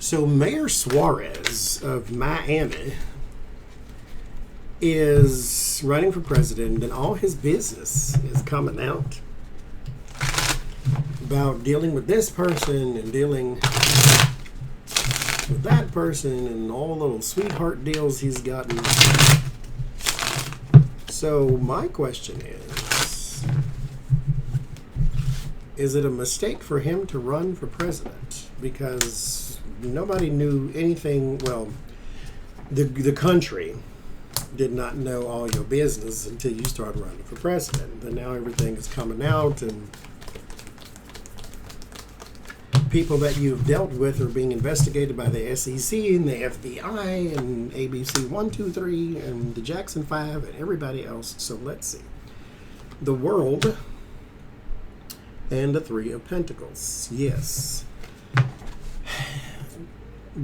So Mayor Suarez of Miami is running for president, and all his business is coming out about dealing with this person and dealing with that person and all the little sweetheart deals he's gotten. So my question is it a mistake for him to run for president? Because nobody knew anything. Well, the country did not know all your business until you started running for president. But now everything is coming out, and people that you've dealt with are being investigated by the SEC and the FBI and ABC 123 and the Jackson 5 and everybody else. So let's see. The World and the Three of Pentacles. Yes.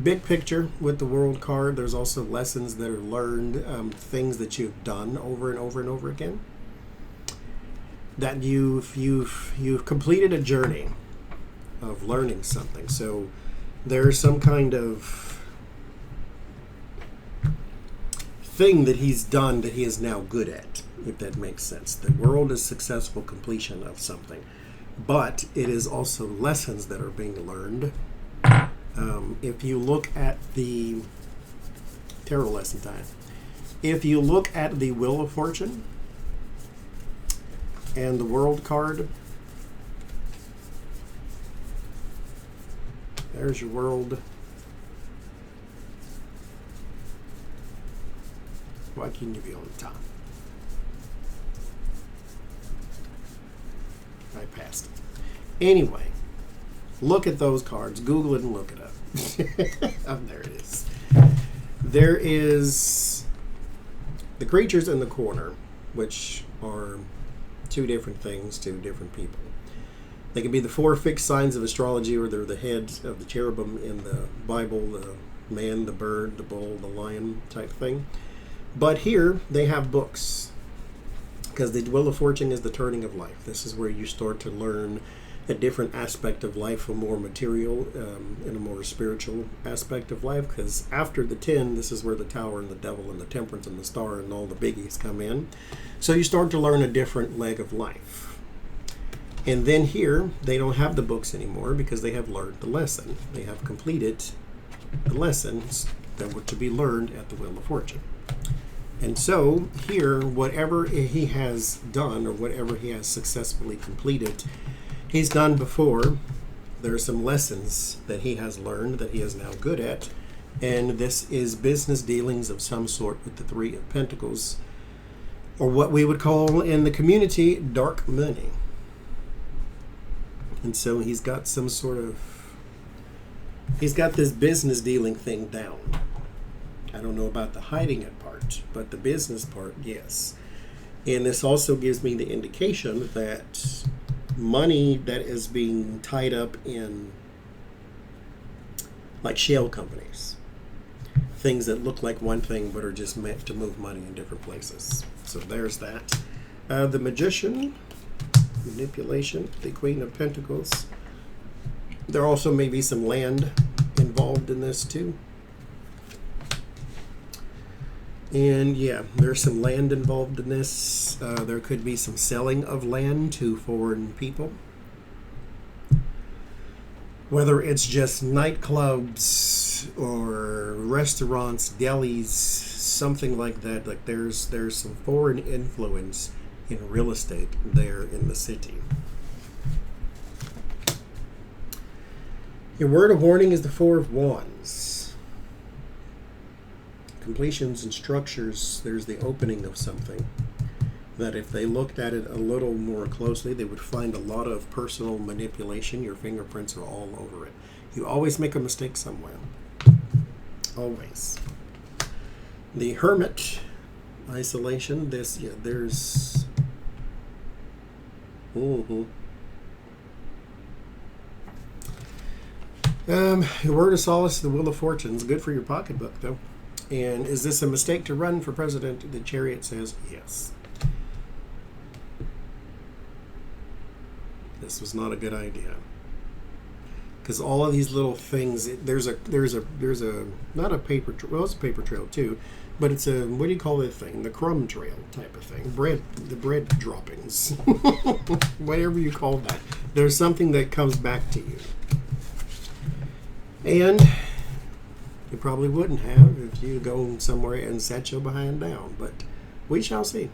Big picture with the World card. There's also lessons that are learned, things that you've done over and over and over again. That you've completed a journey of learning something. So there's some kind of thing that he's done that he is now good at, if that makes sense. The World is successful completion of something, but it is also lessons that are being learned. If you look at the tarot lesson time, if you look at the Wheel of Fortune and the World card, there's your World. Why can't you be on the top? I passed it. Anyway, look at those cards. Google it and look it up. Oh, there it is. There is the creatures in the corner, which are two different things to different people. They can be the four fixed signs of astrology, or they're the heads of the cherubim in the Bible, the man, the bird, the bull, the lion type thing. But here they have books, because the Wheel of Fortune is the turning of life. This is where you start to learn a different aspect of life, a more material and a more spiritual aspect of life, because after the 10, this is where the Tower and the Devil and the Temperance and the Star and all the biggies come in. So you start to learn a different leg of life. And then here, they don't have the books anymore because they have learned the lesson. They have completed the lessons that were to be learned at the Wheel of Fortune. And so here, whatever he has done or whatever he has successfully completed, he's done before. There are some lessons that he has learned that he is now good at. And this is business dealings of some sort with the Three of Pentacles, or what we would call in the community dark money. And so he's got this business dealing thing down. I don't know about the hiding it part, but the business part, yes. And this also gives me the indication that money that is being tied up in like shell companies, things that look like one thing but are just meant to move money in different places. So there's that. The Magician, manipulation, the Queen of Pentacles. There also may be some land involved in this too. And yeah, there's some land involved in this. There could be some selling of land to foreign people. Whether it's just nightclubs or restaurants, delis, something like that. Like there's some foreign influence in real estate there in the city. Your word of warning is the Four of Wands. Completions and structures, there's the opening of something that if they looked at it a little more closely, they would find a lot of personal manipulation. Your fingerprints are all over it. You always make a mistake somewhere. Always. The Hermit, isolation, this, yeah, there's... The word of solace, the Wheel of Fortune, is good for your pocketbook, though. And is this a mistake to run for president? The Chariot says yes. This was not a good idea. because all of these little things, there's a not a paper trail, well, it's a paper trail too, but it's a, what do you call that thing, the crumb trail type of thing, the bread droppings, whatever you call that. There's something that comes back to you, and you probably wouldn't have if you go somewhere and sat your behind down, but we shall see.